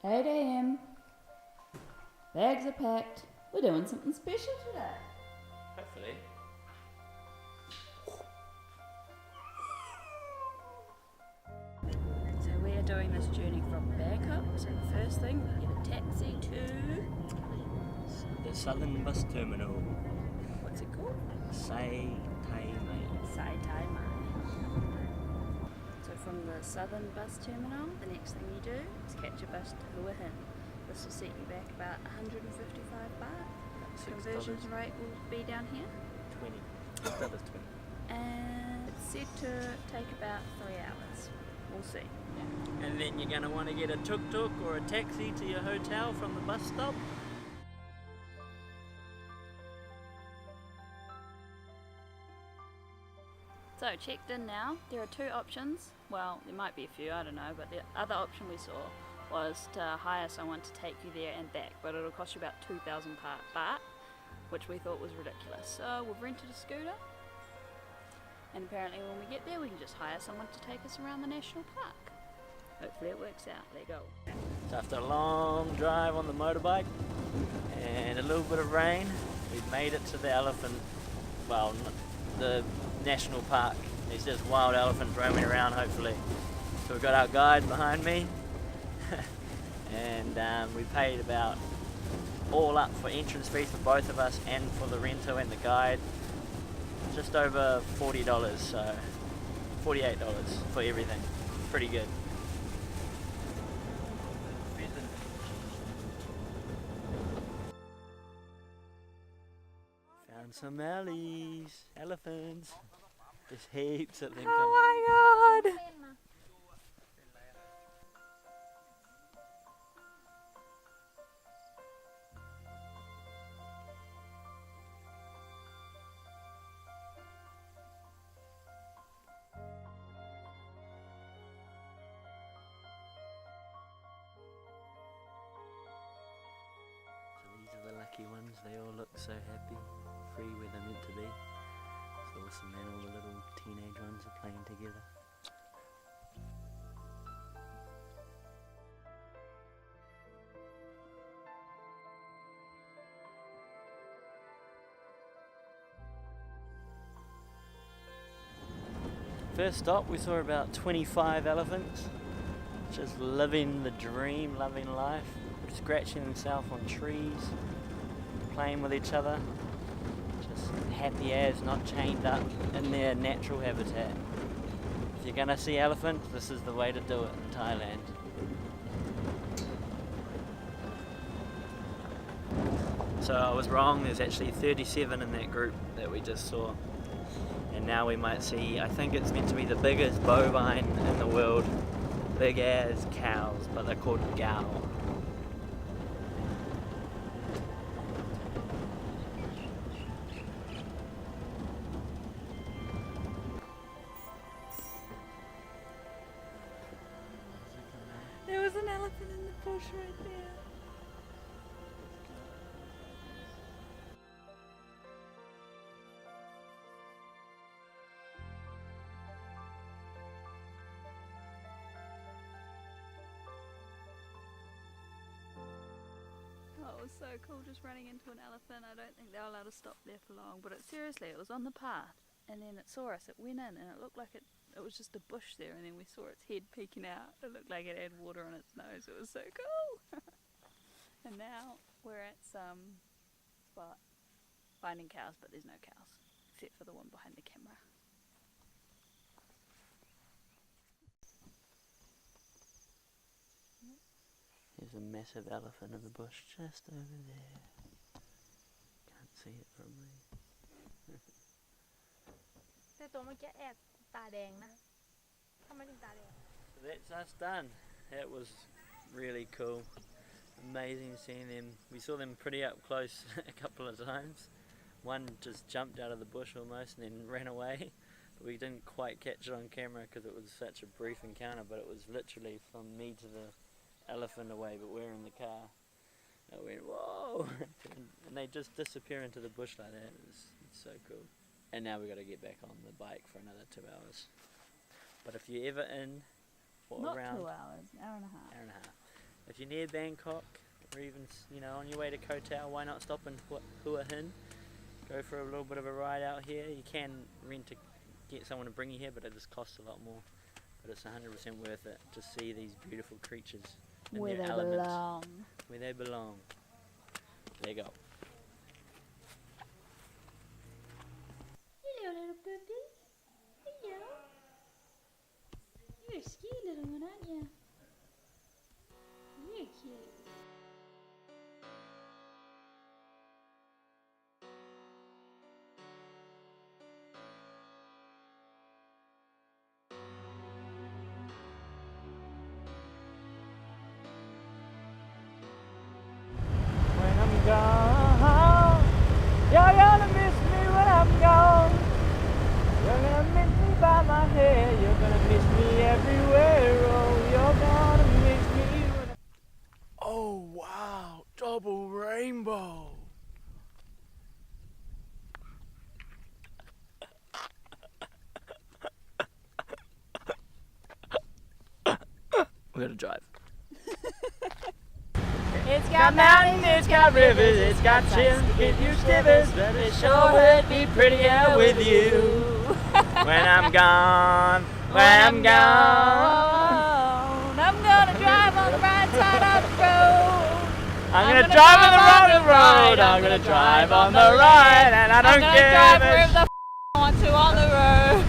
8 a.m. Bags are packed. We're doing something special today. Hopefully. So we are doing this journey from Bangkok. So the first thing, we get a taxi to... The Southern Bus Terminal. What's it called? Sai Tai Mai. So from the Southern Bus Terminal, the next thing you do is catch a bus to Hua Hin. This will set you back about 155 baht. Conversion rate will be down here. 20. $20. And it's said to take about 3 hours. We'll see. And then you're going to want to get a tuk-tuk or a taxi to your hotel from the bus stop. So checked in now. There are two options. Well, there might be a few, I don't know, but the other option we saw was to hire someone to take you there and back, but it'll cost you about 2,000 baht, which we thought was ridiculous. So we've rented a scooter, and apparently when we get there we can just hire someone to take us around the national park. Hopefully it works out. There you go. So after a long drive on the motorbike and a little bit of rain, we've made it to the elephant, well, the national park. There's just wild elephants roaming around, hopefully. So we've got our guide behind me and we paid about all up for entrance fees for both of us and for the rental and the guide, just over $40, so $48 for everything. Pretty good. Found some elephants. There's heaps of them coming. Oh my god! So these are the lucky ones. They all look so happy, free where they're meant to be. It's awesome, man. All the little teenage ones are playing together. First stop, we saw about 25 elephants, just living the dream, loving life, scratching themselves on trees, playing with each other, just happy as, not chained up in their natural habitat. If you're gonna see elephants, this is the way to do it in Thailand. So I was wrong, there's actually 37 in that group that we just saw. And now we might see, I think it's meant to be the biggest bovine in the world. Big as cows, but they're called gao. There was an elephant in the bush right there. Oh, it was so cool just running into an elephant. I don't think they were allowed to stop there for long, but seriously, it was on the path, and then it saw us, it went in, and it looked like it was just a bush there, and then we saw its head peeking out. It looked like it had water on its nose. It was so cool. And now we're at some spot finding cows, but there's no cows, except for the one behind the camera. There's a massive elephant in the bush just over there. Can't see it probably. แต่ตัวเมื่อกี้แอบตาแดงนะทำไมถึงตาแดง So that's us done. That was really cool. Amazing seeing them. We saw them pretty up close a couple of times. One just jumped out of the bush almost and then ran away. But we didn't quite catch it on camera because it was such a brief encounter, but it was literally from me to the elephant away, but we're in the car. I went, whoa! And they just disappear into the bush like that. It's so cool. And now we've got to get back on the bike for another 2 hours. But if you're ever in, or Not around 2 hours, hour and a half. hour and a half. if you're near Bangkok, or even on your way to Koh Tao, why not stop in Hua Hin? Go for a little bit of a ride out here. You can get someone to bring you here, but it just costs a lot more. But it's 100% worth it to see these beautiful creatures in Where their they element. belong. Where they belong. There you go. Hello, little puppy. Hello. You're a skinny little one, aren't you? You're cute. When I'm gone, you're gonna miss me when I'm gone. You're gonna miss me by my hair. You're gonna miss me everywhere. Oh, you're gonna miss me when Oh, wow. Double rainbow. We're gonna drive. It's Got mountains, it's got rivers, it's got chills to give you shivers, but it sure would be prettier with you. When I'm gone, when I'm gone, I'm gonna drive on the right side of the road. I'm gonna drive on the wrong road. I'm gonna drive on the right, and I don't care drive if wherever the I want to on the road.